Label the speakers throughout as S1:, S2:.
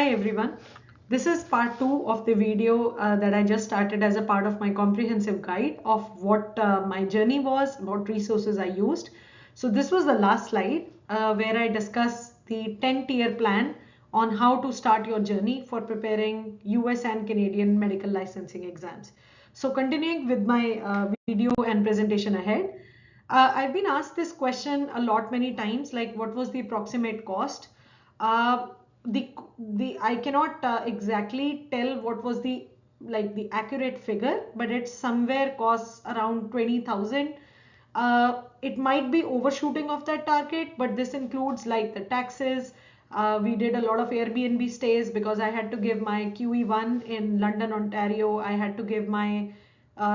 S1: Hi everyone. This is part 2 of the video that I just started as a part of my comprehensive guide of what my journey was, what resources I used. So this was the last slide where I discuss the 10-tier plan on how to start your journey for preparing US and Canadian medical licensing exams. So continuing with my video and presentation ahead, I've been asked this question a lot many times, like what was the approximate cost? Uh, the I cannot exactly tell what was the accurate figure, but it's somewhere costs around 20,000. It might be overshooting of that target, but this includes like the taxes. We did a lot of Airbnb stays because I had to give my QE1 in London, Ontario. I had to give my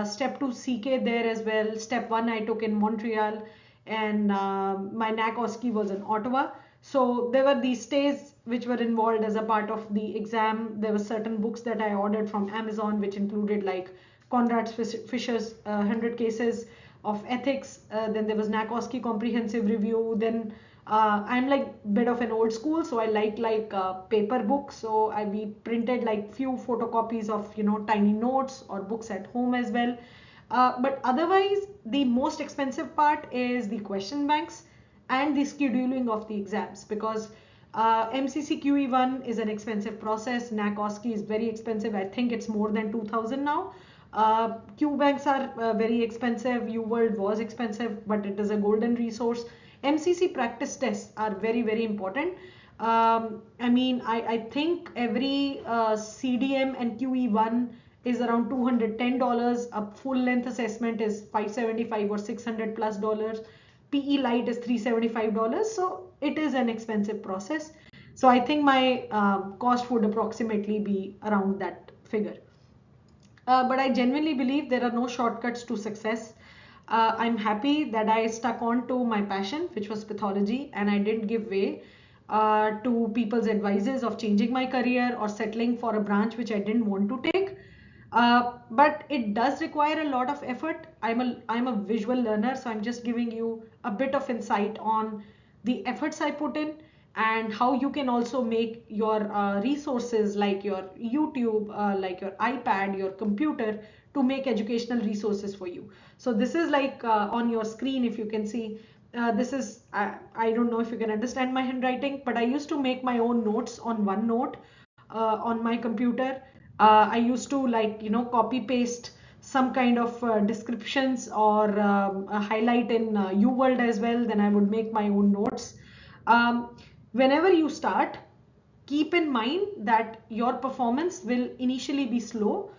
S1: step 2 CK there as well. Step 1 I took in Montreal, and my NAC OSCE was in Ottawa. So there were these stays which were involved as a part of the exam. There were certain books that I ordered from Amazon, which included like Conrad Fisher's 100 Cases of Ethics. Then there was NAC OSCE Comprehensive Review. Then I'm like bit of an old school, so I like paper books. So we printed like few photocopies of tiny notes or books at home as well. But otherwise, the most expensive part is the question banks and the scheduling of the exams, because MCCQE1 is an expensive process. NAC OSCE is very expensive. I think it's more than 2,000 now. Q banks are very expensive. UWorld was expensive, but it is a golden resource. MCC practice tests are very, very important. I think every CDM and QE1 is around $210. A full length assessment is $575 or $600 plus dollars. PE Lite is $375. So it is an expensive process. So I think my cost would approximately be around that figure. But I genuinely believe there are no shortcuts to success. I'm happy that I stuck on to my passion, which was pathology, and I didn't give way to people's advices of changing my career or settling for a branch which I didn't want to take. But it does require a lot of effort. I'm a visual learner, so I'm just giving you a bit of insight on the efforts I put in and how you can also make your resources like your YouTube, like your iPad, your computer, to make educational resources for you. So this is like on your screen, if you can see. This is, I don't know if you can understand my handwriting, but I used to make my own notes on OneNote on my computer. I used to copy paste some kind of descriptions or a highlight in UWorld as well. Then I would make my own notes. Whenever you start, keep in mind that your performance will initially be slow.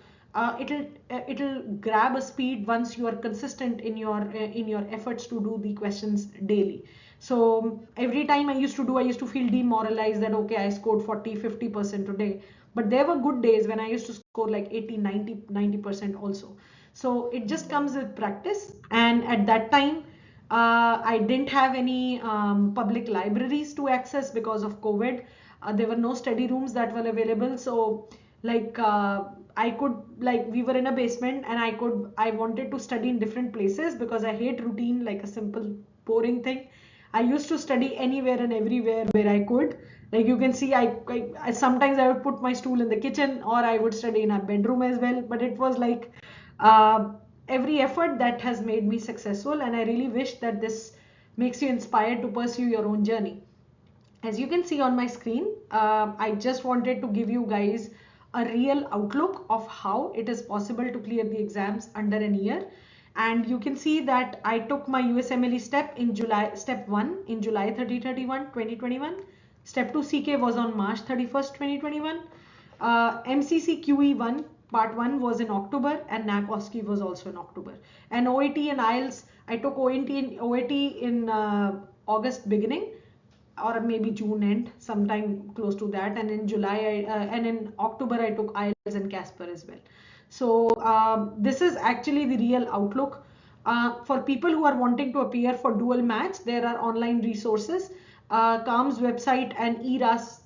S1: It'll grab a speed once you are consistent in your efforts to do the questions daily. So every time I used to feel demoralized that okay, I scored 40-50% today, but there were good days when I used to score like 80, 90% also. So it just comes with practice. And at that time, I didn't have any public libraries to access because of COVID. There were no study rooms that were available. So I could, like, we were in a basement, and I wanted to study in different places because I hate routine, like a simple boring thing. I used to study anywhere and everywhere where I could. Like you can see, I sometimes I would put my stool in the kitchen, or I would study in a bedroom as well. But it was like uh, every effort that has made me successful, and I really wish that this makes you inspired to pursue your own journey. As you can see on my screen, I just wanted to give you guys a real outlook of how it is possible to clear the exams under an year. And you can see that I took my USMLE step 1 in July 31, 2021. Step 2 CK was on March 31st, 2021. MCCQE1 part 1 was in October, and NAC OSCE was also in October. And OAT and IELTS, I took OAT in August beginning, or maybe June end, sometime close to that. And in and in October, I took IELTS and Casper as well. So this is actually the real outlook. For people who are wanting to appear for dual match, there are online resources. CALM's website and ERAS,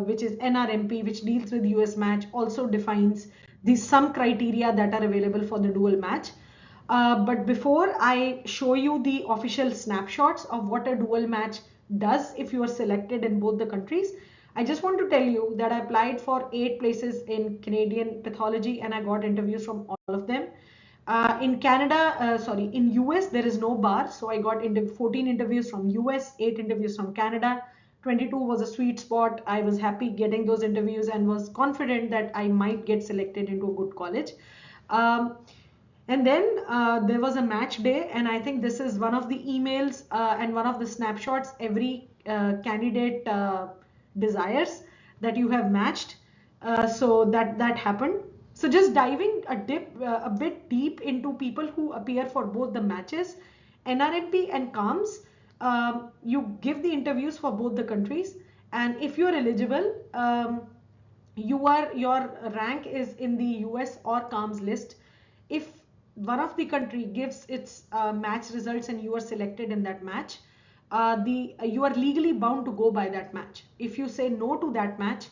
S1: which is NRMP, which deals with US match, also defines some criteria that are available for the dual match. But before I show you the official snapshots of what a dual match does if you are selected in both the countries, I just want to tell you that I applied for 8 places in Canadian pathology and I got interviews from all of them. In Canada, in US, there is no bar. So I got 14 interviews from US, 8 interviews from Canada. 22 was a sweet spot. I was happy getting those interviews and was confident that I might get selected into a good college. Um, and then there was a match day, and I think this is one of the emails and one of the snapshots every candidate desires, that you have matched. So that happened. So just diving a bit deep into people who appear for both the matches, NRMP and CAMS. You give the interviews for both the countries, and if you are eligible, your rank is in the US or CAMS list. If one of the country gives its match results and you are selected in that match, you are legally bound to go by that match. If you say no to that match,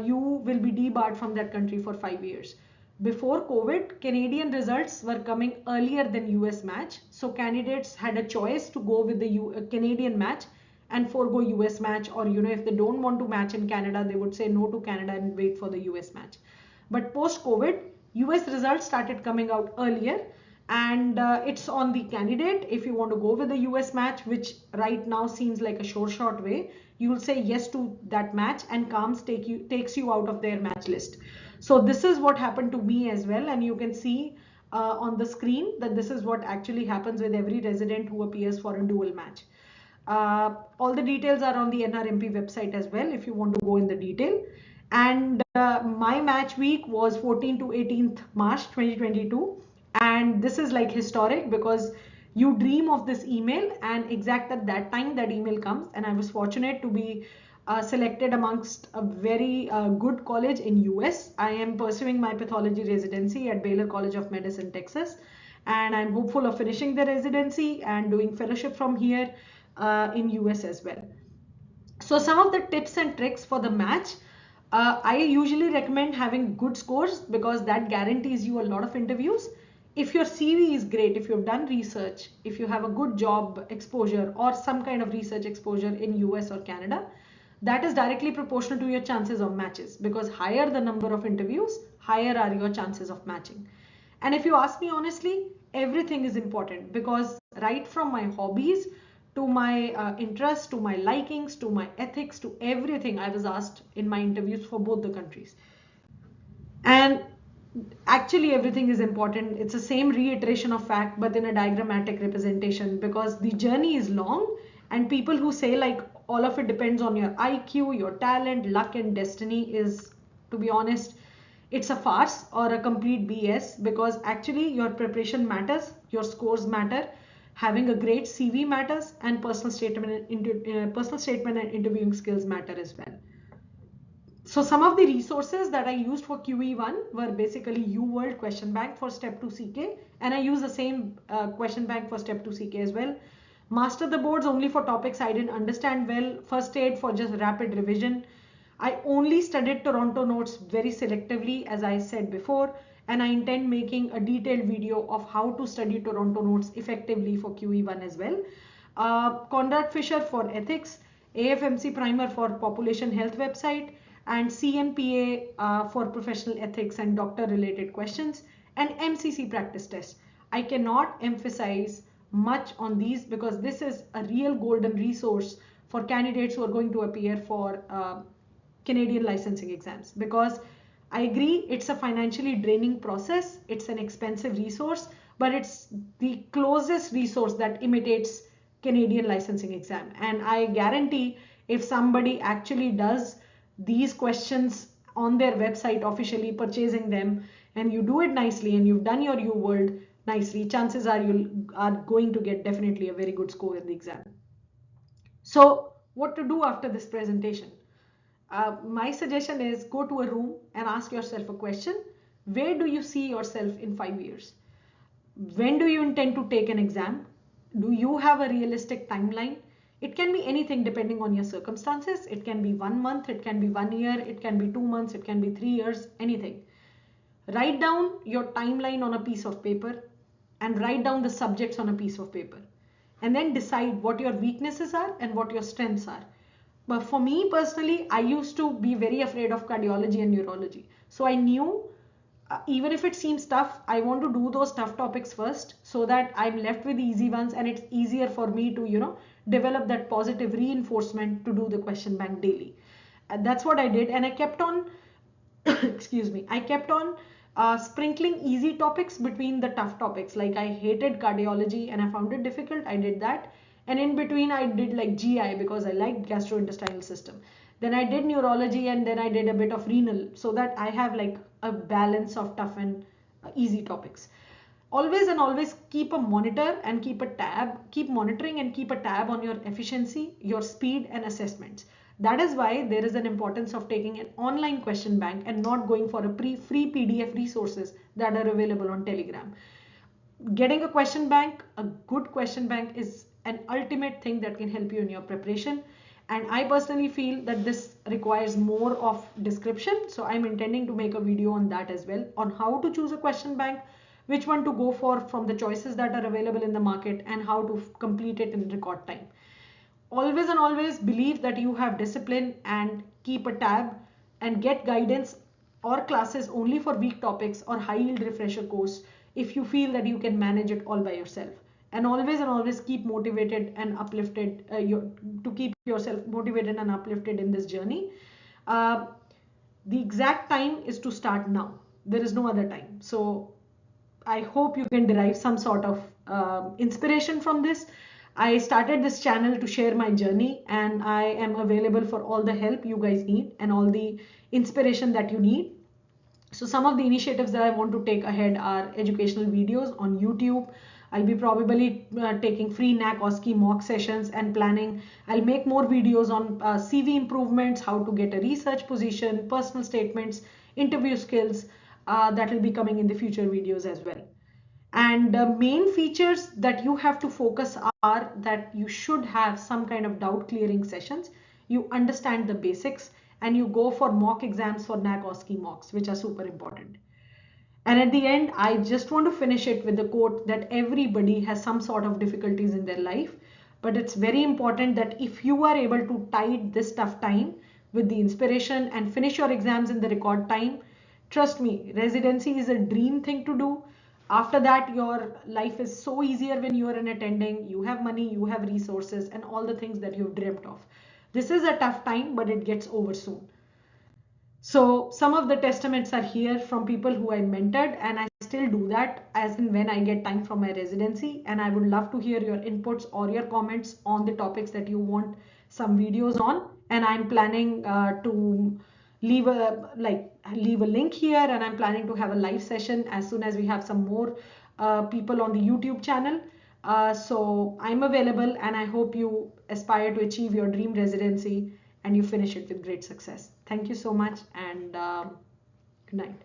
S1: you will be debarred from that country for 5 years. Before COVID, Canadian results were coming earlier than US match, so candidates had a choice to go with the Canadian match and forego US match, or if they don't want to match in Canada, they would say no to Canada and wait for the US match. But post COVID, US results started coming out earlier, and it's on the candidate. If you want to go with the US match, which right now seems like a sure shot way, you will say yes to that match, and CAMS takes you out of their match list. So this is what happened to me as well, and you can see on the screen that this is what actually happens with every resident who appears for a dual match. All the details are on the NRMP website as well if you want to go in the detail. And my match week was 14th to 18th March 2022, and this is like historic because you dream of this email, and exact at that time that email comes, and I was fortunate to be selected amongst a very good college in US. I am pursuing my pathology residency at Baylor College of Medicine, Texas, and I'm hopeful of finishing the residency and doing fellowship from here in US as well. So some of the tips and tricks for the match, I usually recommend having good scores because that guarantees you a lot of interviews. If your CV is great, if you've done research, if you have a good job exposure or some kind of research exposure in US or Canada, that is directly proportional to your chances of matches, because higher the number of interviews, higher are your chances of matching. And if you ask me honestly, everything is important, because right from my hobbies to my interests, to my likings, to my ethics, to everything, I was asked in my interviews for both the countries. And actually everything is important. It's the same reiteration of fact, but in a diagrammatic representation, because the journey is long, and people who say like all of it depends on your IQ, your talent, luck and destiny is, to be honest, it's a farce or a complete BS, because actually your preparation matters, your scores matter, having a great CV matters, and personal statement and interviewing skills matter as well. So some of the resources that I used for QE1 were basically UWorld question bank for step 2 CK, and I use the same question bank for step 2 CK as well. Master the boards only for topics I didn't understand well. First aid for just rapid revision. I only studied Toronto notes very selectively, as I said before, and I intend making a detailed video of how to study Toronto notes effectively for QE1 as well. Conrad Fisher for ethics, AFMC primer for population health website, and CMPA for professional ethics and doctor related questions, and MCC practice test. I cannot emphasize much on these because this is a real golden resource for candidates who are going to appear for Canadian licensing exams, because I agree it's a financially draining process, it's an expensive resource, but it's the closest resource that imitates Canadian licensing exam. And I guarantee if somebody actually does these questions on their website officially, purchasing them, and you do it nicely and you've done your UWorld nicely, chances are you are going to get definitely a very good score in the exam. So what to do after this presentation? My suggestion is go to a room and ask yourself a question. Where do you see yourself in 5 years? When do you intend to take an exam? Do you have a realistic timeline? It can be anything depending on your circumstances. It can be 1 month, it can be 1 year, it can be 2 months, it can be 3 years, anything. Write down your timeline on a piece of paper and write down the subjects on a piece of paper. And then decide what your weaknesses are and what your strengths are. but for me personally, I used to be very afraid of cardiology and neurology. So I knew even if it seems tough, I want to do those tough topics first so that I'm left with the easy ones, and it's easier for me to, develop that positive reinforcement to do the question bank daily. And that's what I did. And I kept on, excuse me, I kept on sprinkling easy topics between the tough topics. Like I hated cardiology and I found it difficult. I did that. And in between, I did like GI because I liked gastrointestinal system. Then I did neurology, and then I did a bit of renal, so that I have like a balance of tough and easy topics. Always and always keep a monitor and keep monitoring and keep a tab on your efficiency, your speed and assessments. That is why there is an importance of taking an online question bank and not going for a free PDF resources that are available on Telegram. Getting a question bank, a good question bank, is an ultimate thing that can help you in your preparation. And I personally feel that this requires more of description. So I'm intending to make a video on that as well, on how to choose a question bank, which one to go for from the choices that are available in the market, and how to complete it in record time. Always and always believe that you have discipline and keep a tab, and get guidance or classes only for weak topics or high yield refresher course if you feel that you can manage it all by yourself. And always keep motivated and uplifted, to keep yourself motivated and uplifted in this journey. uh, the exact time is to start now. There is no other time. So I hope you can derive some sort of inspiration from this. I started this channel to share my journey, and I am available for all the help you guys need and all the inspiration that you need. So some of the initiatives that I want to take ahead are educational videos on YouTube. I'll be probably taking free NAC OSCE mock sessions and planning. I'll make more videos on CV improvements, how to get a research position, personal statements, interview skills. That will be coming in the future videos as well. And the main features that you have to focus are that you should have some kind of doubt clearing sessions. You understand the basics, and you go for mock exams for NAC OSCE mocks, which are super important. And at the end, I just want to finish it with the quote that everybody has some sort of difficulties in their life. But it's very important that if you are able to tide this tough time with the inspiration and finish your exams in the record time, trust me, residency is a dream thing to do. After that, your life is so easier when you are in attending. You have money, you have resources, and all the things that you've dreamt of. This is a tough time, but it gets over soon. So some of the testaments are here from people who I mentored, and I still do that as and when I get time from my residency. And I would love to hear your inputs or your comments on the topics that you want some videos on. And I'm planning to leave a link here, and I'm planning to have a live session as soon as we have some more people on the YouTube channel. So I'm available, and I hope you aspire to achieve your dream residency and you finish it with great success. Thank you so much, and good night.